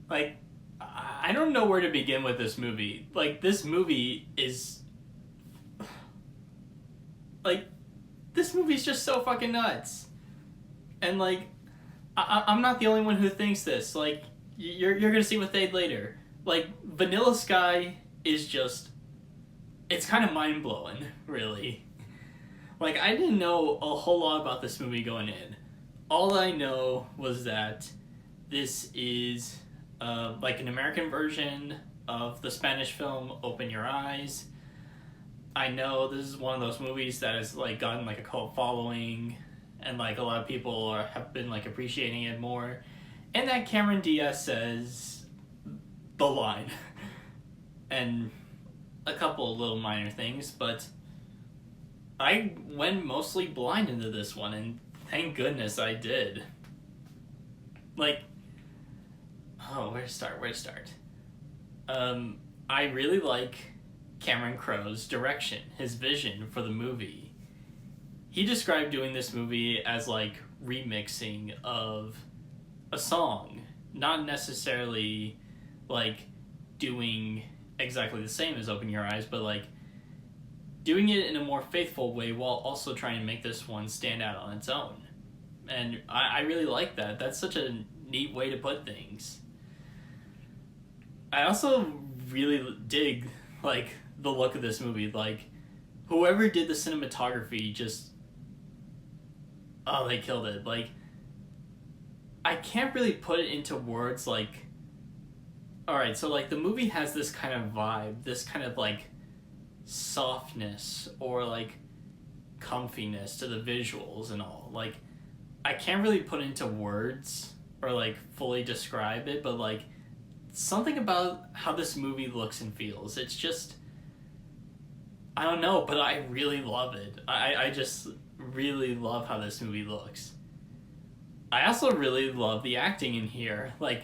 Like, I don't know where to begin with this movie. Like, this movie is like, this movie's just so fucking nuts. And like, I'm not the only one who thinks this. Like, you're gonna see with Thade later. Like, Vanilla Sky is just, it's kind of mind blowing, really. Like, I didn't know a whole lot about this movie going in. All I know was that this is like an American version of the Spanish film Open Your Eyes. I know this is one of those movies that has like gotten like a cult following, and like a lot of people have been like appreciating it more, and that Cameron Diaz says the line, and a couple of little minor things, but I went mostly blind into this one, and thank goodness I did. Like, oh, where to start? I really like Cameron Crowe's direction, his vision for the movie. He described doing this movie as like remixing of a song, not necessarily like doing exactly the same as Open Your Eyes, but like doing it in a more faithful way while also trying to make this one stand out on its own. And I really like that. That's such a neat way to put things. I also really dig like the look of this movie. Like, whoever did the cinematography just, oh, they killed it. Like, I can't really put it into words. Like, alright, so like the movie has this kind of vibe, this kind of like softness or like comfiness to the visuals and all. Like, I can't really put into words or like fully describe it, but like something about how this movie looks and feels, it's just, I don't know, but I really love it. I just really love how this movie looks. I also really love the acting in here. Like,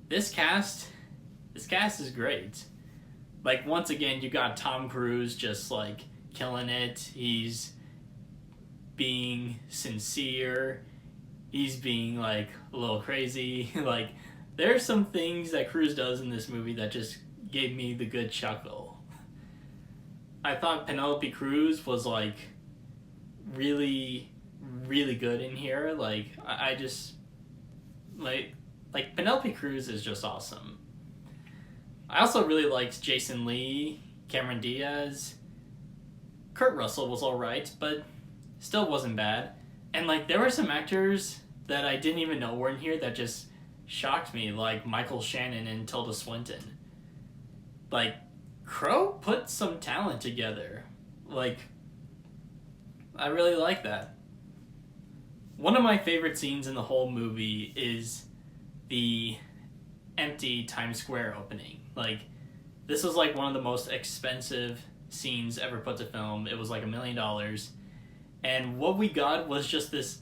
this cast is great. Like, once again, you got Tom Cruise just like killing it. He's being sincere. He's being like a little crazy. Like, there's some things that Cruise does in this movie that just gave me the good chuckle. I thought Penelope Cruz was like really, really good in here. Like, I just like Penelope Cruz is just awesome. I also really liked Jason Lee, Cameron Diaz. Kurt Russell was alright, but still wasn't bad. And like, there were some actors that I didn't even know were in here that just shocked me, like Michael Shannon and Tilda Swinton. Like, Crowe put some talent together. Like, I really like that. One of my favorite scenes in the whole movie is the empty Times Square opening. Like, this was like one of the most expensive scenes ever put to film. It was like $1 million. And what we got was just this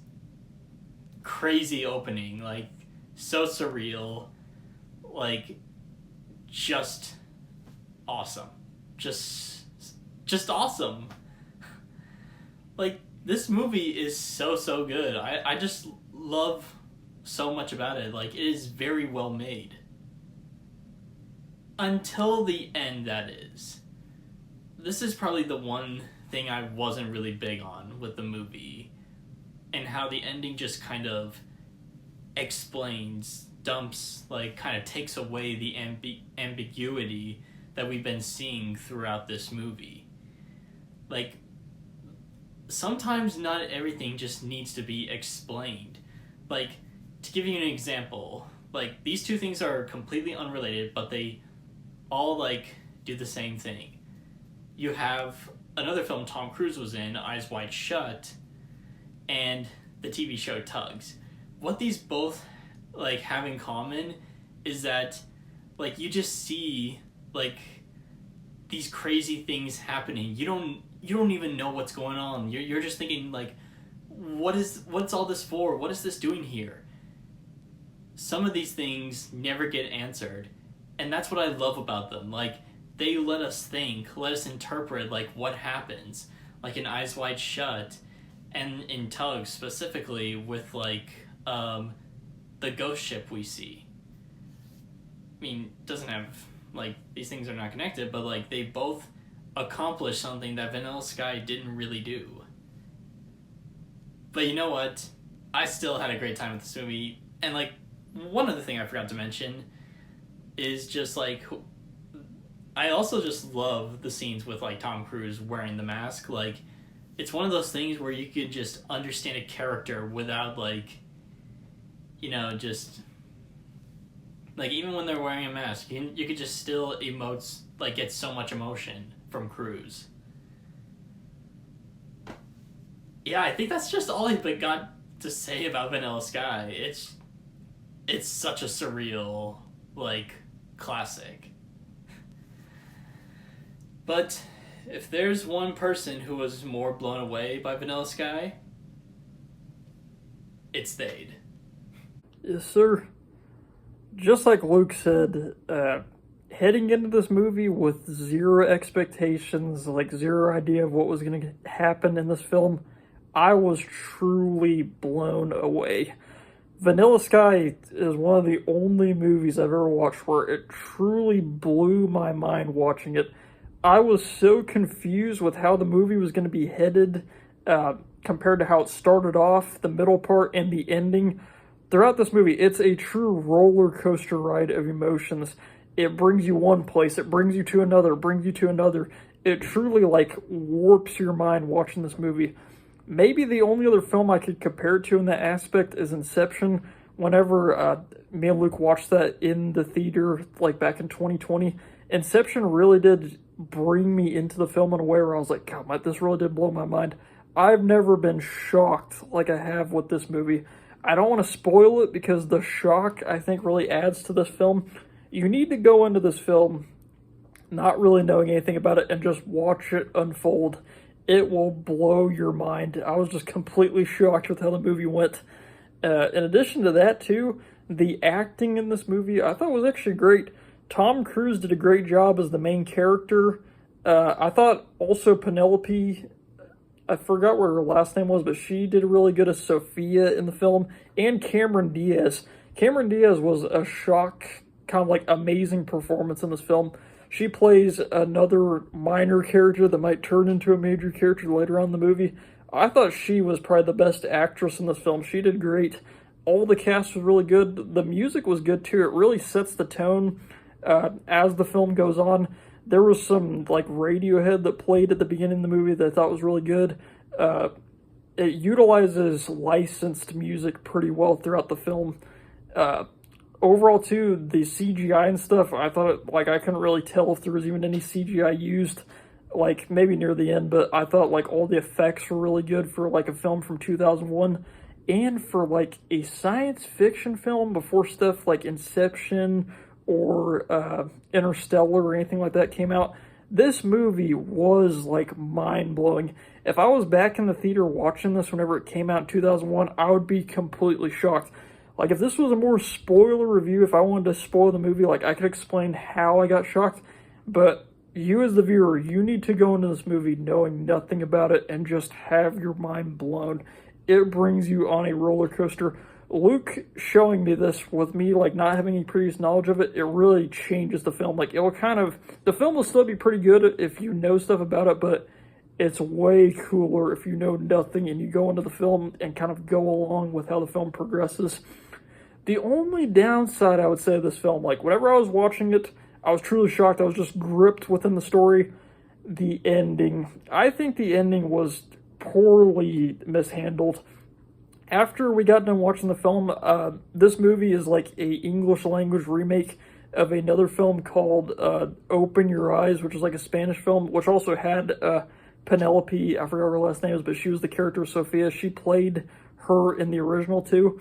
crazy opening, like, so surreal, like, just awesome. Just awesome. Like, this movie is so good. I just love so much about it. Like, it is very well made. Until the end, that is. This is probably the one thing I wasn't really big on with the movie, and how the ending just kind of explains, dumps, like, kind of takes away the ambiguity that we've been seeing throughout this movie. Like, sometimes not everything just needs to be explained. Like, to give you an example, like, these two things are completely unrelated, but they all, like, do the same thing. You have another film Tom Cruise was in, Eyes Wide Shut, and the TV show Tugs. What these both, like, have in common is that, like, you just see, like, these crazy things happening. You don't even know what's going on. You're just thinking, like, what's all this for? What is this doing here? Some of these things never get answered, and that's what I love about them. Like, they let us think, let us interpret, like, what happens. Like, in Eyes Wide Shut, and in Tugs specifically, with, like, the the ghost ship we see. I mean, doesn't have, like, these things are not connected, but, like, they both accomplish something that Vanilla Sky didn't really do. But you know what? I still had a great time with this movie. And, like, one other thing I forgot to mention is just, like, I also just love the scenes with, like, Tom Cruise wearing the mask. Like, it's one of those things where you could just understand a character without, like, you know, just, like, even when they're wearing a mask, you could just still emote, like, get so much emotion from Cruise. Yeah, I think that's just all I've got to say about Vanilla Sky. It's such a surreal, like, classic. But if there's one person who was more blown away by Vanilla Sky, it's Thade. Yes, sir. Just like Luke said, heading into this movie with zero expectations, like zero idea of what was going to happen in this film, I was truly blown away. Vanilla Sky is one of the only movies I've ever watched where it truly blew my mind watching it. I was so confused with how the movie was going to be headed compared to how it started off, the middle part, and the ending. Throughout this movie, it's a true roller coaster ride of emotions. It brings you one place, it brings you to another, brings you to another. It truly, like, warps your mind watching this movie. Maybe the only other film I could compare it to in that aspect is Inception. Whenever me and Luke watched that in the theater, like back in 2020, Inception really did bring me into the film in a way where I was like, God, this really did blow my mind. I've never been shocked like I have with this movie. I don't want to spoil it because the shock, I think, really adds to this film. You need to go into this film not really knowing anything about it and just watch it unfold. It will blow your mind. I was just completely shocked with how the movie went. In addition to that, too, the acting in this movie I thought was actually great. Tom Cruise did a great job as the main character. I thought also Penelope, I forgot what her last name was, but she did really good as Sophia in the film. And Cameron Diaz. Cameron Diaz was a shock, kind of like amazing performance in this film. She plays another minor character that might turn into a major character later on in the movie. I thought she was probably the best actress in this film. She did great. All the cast was really good. The music was good too. It really sets the tone as the film goes on. There was some like Radiohead that played at the beginning of the movie that I thought was really good. It utilizes licensed music pretty well throughout the film. Overall, too, the CGI and stuff, I thought, like, I couldn't really tell if there was even any CGI used, like, maybe near the end, but I thought, like, all the effects were really good for, like, a film from 2001, and for, like, a science fiction film before stuff like Inception or Interstellar or anything like that came out. This movie was, like, mind-blowing. If I was back in the theater watching this whenever it came out in 2001, I would be completely shocked. Like, if this was a more spoiler review, if I wanted to spoil the movie, like, I could explain how I got shocked. But you as the viewer, you need to go into this movie knowing nothing about it and just have your mind blown. It brings you on a roller coaster. Luke showing me this with me, like, not having any previous knowledge of it, it really changes the film. Like, it'll kind of... The film will still be pretty good if you know stuff about it, but it's way cooler if you know nothing and you go into the film and kind of go along with how the film progresses. The only downside I would say of this film, like, whenever I was watching it, I was truly shocked. I was just gripped within the story. The ending. I think the ending was poorly mishandled. After we got done watching the film, this movie is like a English language remake of another film called Open Your Eyes, which is like a Spanish film, which also had Penelope, I forgot what her last name is, but she was the character of Sophia. She played her in the original too.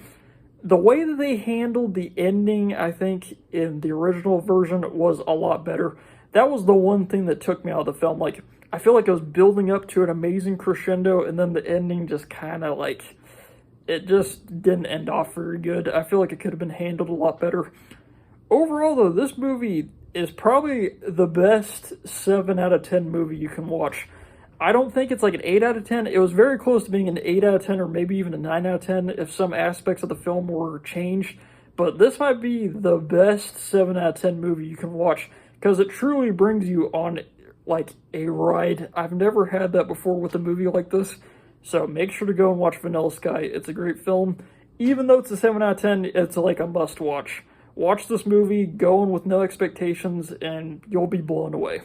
The way that they handled the ending, I think, in the original version was a lot better. That was the one thing that took me out of the film. Like, I feel like it was building up to an amazing crescendo, and then the ending just kind of, like, it just didn't end off very good. I feel like it could have been handled a lot better. Overall, though, this movie is probably the best 7 out of 10 movie you can watch. I don't think it's like an 8 out of 10. It was very close to being an 8 out of 10 or maybe even a 9 out of 10 if some aspects of the film were changed. but this might be the best 7 out of 10 movie you can watch because it truly brings you on like a ride. I've never had that before with a movie like this, so make sure to go and watch Vanilla Sky. It's a great film. Even though it's a 7 out of 10, it's like a must watch. Watch this movie, go in with no expectations, and you'll be blown away.